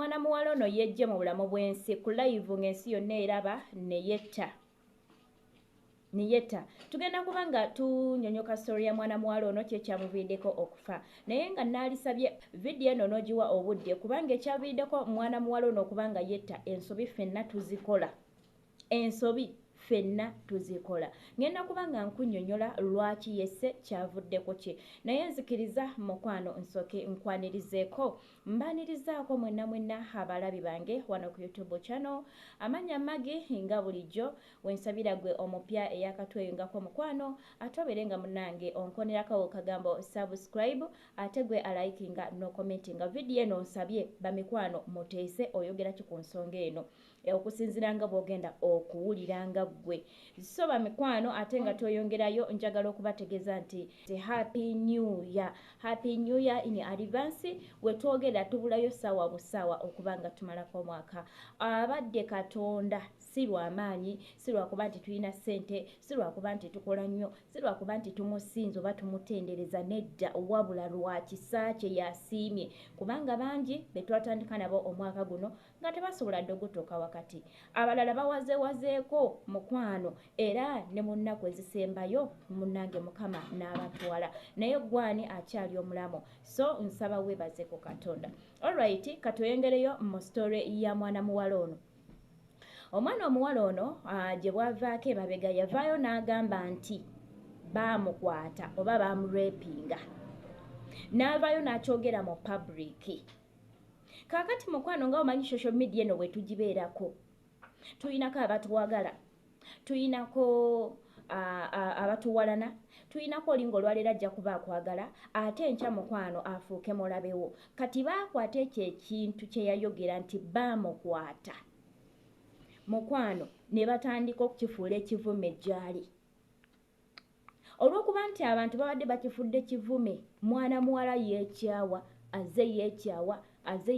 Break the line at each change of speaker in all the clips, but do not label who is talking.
mwana muwala ono yejje mu bulamu bw'ensi ku live ng'ensi yonna eraba niyetta tugenda kuba nga tunyonyoka story ya mwana muwala ono kyekyamuviiriddeko okufa naye nga naalisabye vidiyo eno n'ogiwa obudde kubanga ekyaviiriddeko mwana muwala ono okuba nga yetta ensobi ffenna tuzikola ngenda kuba nga nkunyonyola lwaki yesse kyavuddeko kye naye nzikiriza mukwano nsooke nkwanirizeeko mbanirizaako mwenna abalabi bange wano ku YouTube channel amanya magi nga bulijjo wensabira gwe omupya eyakatweyungako mukwano atobere nga munange onkonerako kagambo subscribe ate gwe alikinga no commentinga video eno nsabye bamikwano muteese oyogera ki ku nsonga eno okusinzira nga bwogenda okuwuliranga gwe so bamikwano ate nga toyongerayo njagala okubategeeza nti happy new year in advance wetwogera tubulayo sawa busawa okubanga tumalako omwaka abadde Katonda si lw'amaanyi si lwakuba nti tulina ssente si lwakuba nti tukola nnyo si lwakuba nti tumusinza oba tumutendereza nedda wabula lwa kisa kye yasiimye kubanga bangi betwatandika nabo omwaka guno nga tebasobola dde ogutuuka wakati abalala bawazeewazeeko mukwano era ne mu nnaku ezisembayo munnange mukama n'abatwala naye gwani akyali omulamu so nsaba weebaze ku Katonda alright katweyongereyo mu story ya mwana muwala ono omwana omuwala ono gye bwavaako emabega yavaayo n'agamba nti baamukwata oba baamurepinga n'avaayo n'akyogera mu public kaakati mukwano nga omanyi social media eno bwe tugibeerako tuyinako abatuwagala tuyinako abatuwalana tuyinako olinga olwaleero ajja kuba akwagala ate enkya mukwano afuuke mulabewo kati baakwata ekyo ekintu kye yayogera nti baamukwata mukwano ne batandika okukifuula ekivume gyali olw'okuba nti abantu babadde bakifudde kivume mwana muwala yeekyawa aze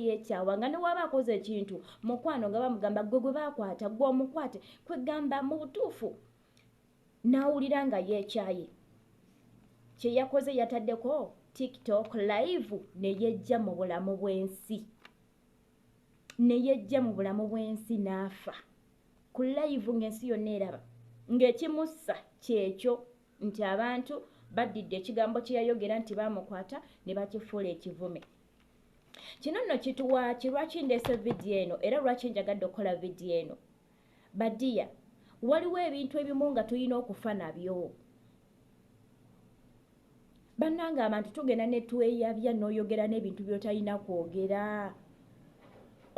yeekyawa nga ne waba akoze ekintu mukwano nga bamugamba gwe baakwata gwe omukwate kwegamba mu butuufu n'awulira nga yeekyaye kye yakoze yataddeko TikTok live ne yejja mu bulamu bw'ensi n'afa ku live ng'ensi yonna eraba ng'ekimussa kyekyo nti abantu baddidde ekigambo kye yayogera nti baamukwata ne bakifuula ekivume kino nno kituwa lwaki ndeese vidiyo eno era lwaki njagadde okukola vidiyo eno badiya waliwo ebintu ebimu nga tulina okufa nabyo bannanga abantu tugenda ne tweyabya n'oyogera n'ebintu by'otalina kwogera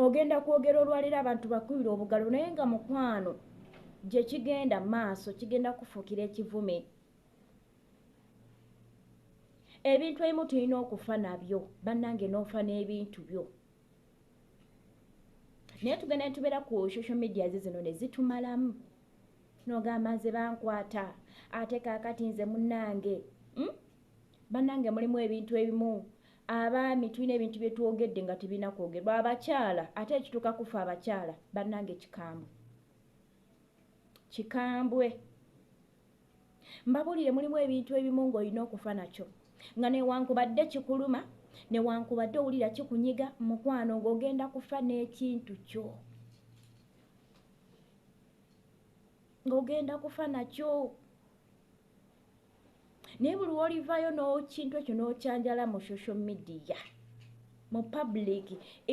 ogenda kwogera olwaleero abantu bakubira obugalo naye nga mukwano gye kigenda maaso kigenda kufuukira ekivume ebintu ebimu tulina okufa nabyo bannange n'ofa n'ebintu byo naye tugenda ne tubeera ku social media zino ne zitumalamu n'ogamba nze bankwata ate kaakati nze munnange bannange mulimu ebintu ebimu abaami tulina ebintu bye twogedde nga tebirina kwogerwa abakyala ate ekituuka kufa abakyala bannange kikambwe mbabulire mulimu ebintu ebimu ng'olina okufa nakyo nga newankubadde kikuluma newankubadde owulira kikunyiga mukwano ng'ogenda kufa n'ekintu kyo ng'ogenda kufa nakyo naye buli lw'olivaayo n'ekintu ekyo n'okyanjala mu social media mu public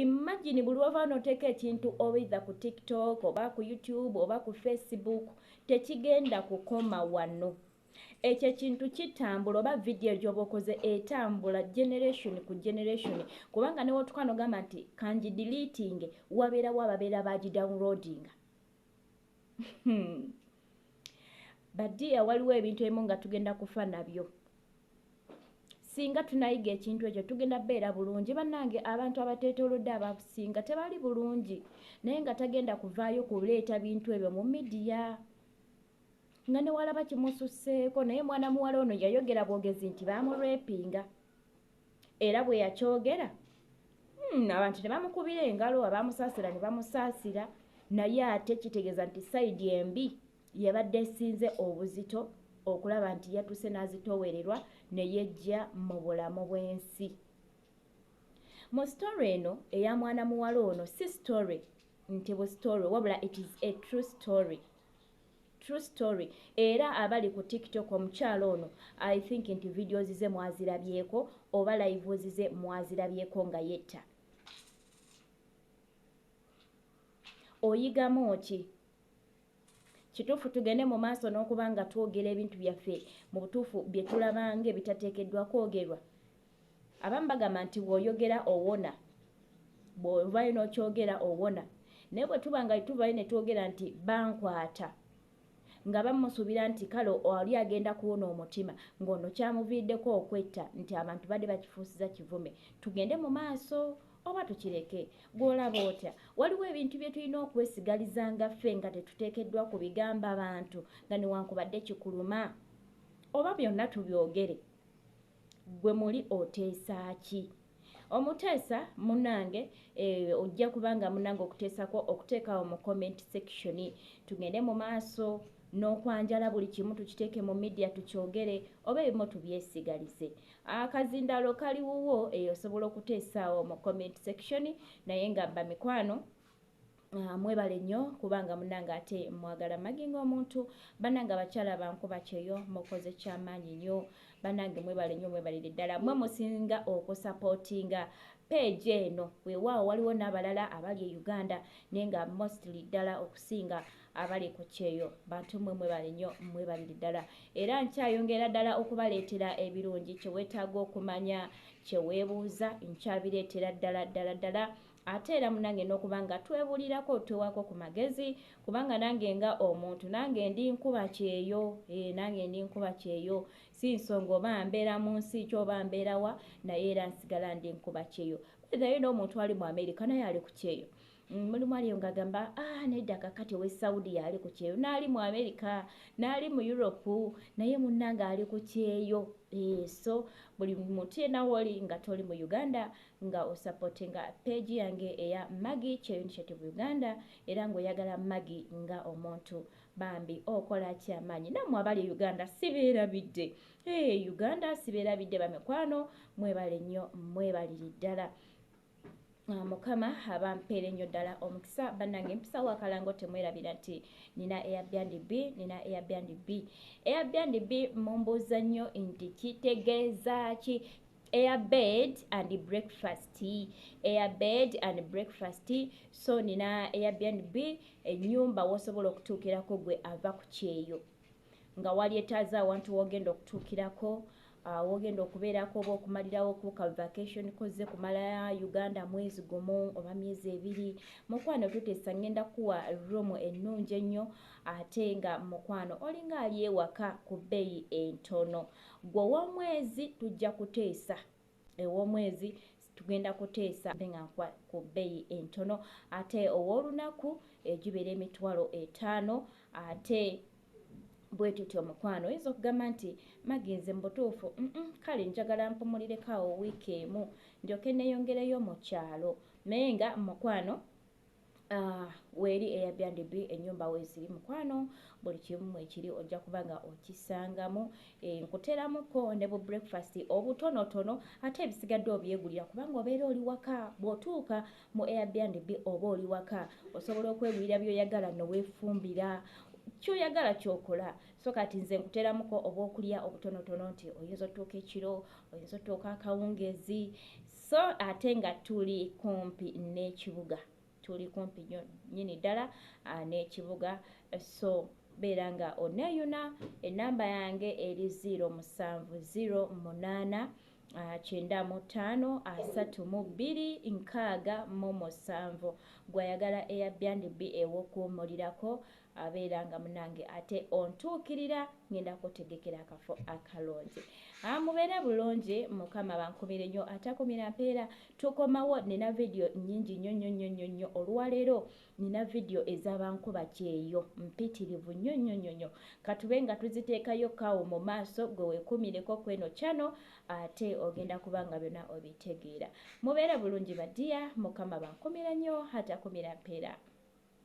imagine buli lw'ovaayo n'oteeka ekintu oba ku TikTok oba ku YouTube oba ku Facebook tekigenda kukoma wano ekyo ekintu kitambula oba vidiyo gy'oba okoze etambula generation ku generation kubanga ne wotukano gamba nti kangi deleting wabeerawo ababeera bagidownloadinga badiya waliwo ebintu ebimu nga tugenda kufa nabyo singa tunayiga ekintu ekyo tugenda beera bulungi bannange abantu abateetoolodde abasinga tebali bulungi naye nga tagenda kuvaayo kuleeta bintu ebyo mu midiya nga ne walaba kimususseeko naye mwana muwala ono yayogera bwogezi nti baamurepinga era bwe yakyogera abantu tebamukubira engalo abaamusaasira ne bamusaasira naye ate kitegeeza nti sayidi embi yabadde esinze obuzito okulaba nti yatuse n'azitoowererwa ne yejja mu bulamu bw'ensi mu story eno eya mwana muwala ono si story nti bu story wabula it is a true story era abali ku TikTok omukyalo ono I think nti videos ze mwazirabyeko oba live ze mwazirabyeko nga yetta oyigamu ki kituufu tugende mu maaso n'okuba nga twogera ebintu byaffe mu butuufu bye tulabange bitateekeddwa kwogerwa abamu bagamba nti bw'oyogera owona bw'ovaayo n'okyogera owona naye bwe tuba nga tuvaayo ne twogera nti bankwata nga bamusuubira nti kale oli agenda kuwona omutima ng'ono kyamuviiddeko okwetta nti abantu badde bakifuusiza kivume tugende mu maaso oba tukireke gw'olaba otya waliwo ebintu bye tulina okwesigaliza nga ffe nga tetuteekeddwa ku bigamba abantu nga newankubadde kikuluma oba byonna tubyogere gwe muli oteesa ki omuteesa munange ojja kubanga munange okuteesako okuteekawo mu comment section tugende mu maaso n'okwanjala buli kimu tukiteeke mu media tukyogere oba ebimu tubyesigalize akazindalo kali wuwo osobola okuteesaawo mu comment section naye nga bba mikwano mwebale nnyo kubanga munange ate mwagala Maggie ng'omuntu bannange abakyala bankuba kyeyo mukoze kyamaanyi nnyo bannange mwebale nnyo mwebalire ddala mwe musinga okusapootinga page eno weewaawo waliwo n'abalala abali e Uganda naye nga mostly ddala okusinga abali ku kyeyo bantu mwe mwebale nnyo mwebalire ddala era nkyayongera ddala okubaleetera ebirungi kyeweetaaga okumanya kyeweebuuza nkyabireetera ddala ate era munange n'okuba nga twebulirako twewako ku magezi kubanga nange nga omuntu nange ndi nkuba kyeyo si nsonga oba mbeera mu nsi kyoba mbeerawa naye era nsigala ndi nkuba kyeyo naye n'omuntu ali mu America naye ali ku kyeyo mulimu aliyo ng'agamba nedda kakati owe Saudi ali ku kyeyo n'ali mu America n'ali mu Europe naye munnange ali ku kyeyo so buli muntu yenna woli nga toli mu Uganda nga osupportinga page yange eya Maggie Kyeyo Initiative Uganda era ng'oyagala Maggie nga omuntu bambi okola kyamaanyi nammwe abali Uganda sibeerabidde Uganda sibeerabidde bamikwano mwebale nnyo mwebalire ddala mukama abampeere nnyo ddala omukisa bannange empisa wakalango temwerabira nti nina Airbnb mumbuuza nnyo nti kitegeeza ki Airbed and breakfast so nina Airbnb ennyumba wosobola okutuukirako gwe ava ku kyeyo nga wali etaaza awantu wogenda okutuukirako wogenda okubeerako oba okumalirawo ku ka vacation koze kumala Uganda mwezi gumu oba myezi ebiri mukwano tuteesa ngenda kuwa room ennungi ennyo ate nga mukwano olinga ali ewaka ku bbeeyi entono gwe ow'omwezi tujja kuteesa ew'omwezi tugenda kuteesa nga ku bbeeyi entono ate ow'olunaku gibeera $5,000 ate bwe tutyo mukwano oyinza okugamba nti magenze mu butuufu kale njagala mpumulireko awo wiiki emu ndyoke neeyongereyo mu kyalo naye nga mukwano weeri Airbnb ennyumba weeziri mukwano buli kimu ekiri ojja kuba nga okisangamu nkuteramuko ne bu breakfast obutonotono ate ebisigadde obyegulira kubanga obeera oli waka bw'otuuka mu Airbnb oba oli waka osobola okwegulira by'oyagala noweefumbira kyoyagala kyokola so kati nze nkuteramuko oba okulya obutonotono nti oyinza otuuka ekiro oyinza otuuka akawungeezi so ate nga tuli kumpi n'ekibuga nyini ddala n'ekibuga so beera nga oneeyuna ennamba yange eri 0708 953267 gwayagala Airbnb ew'okuwummulirako abeera nga munange ate ontuukirira ngenda kutegekera akafo akalungi mubeere bulungi mukama bankumire nnyo atakumira mpeera tukomawo nina vidiyo nnyingi nnyo olwaleero nina vidiyo ez'abankuba kyeyo mpitirivu nnyo katube nga tuziteekayo kawo mu maaso gwe weekumireko kweno channel ate ogenda kubanga byonna obitegeera mubeere bulungi badiya mukama bankumira nnyo atakumira mpeera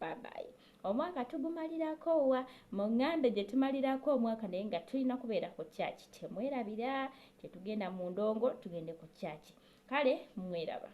bye bye omwaka tugumalirako wa muŋŋambe gye tumalirako omwaka naye nga tulina kubeera ku kyaki temwerabira tetugenda mu ndongo tugende ku kyaki kale mweraba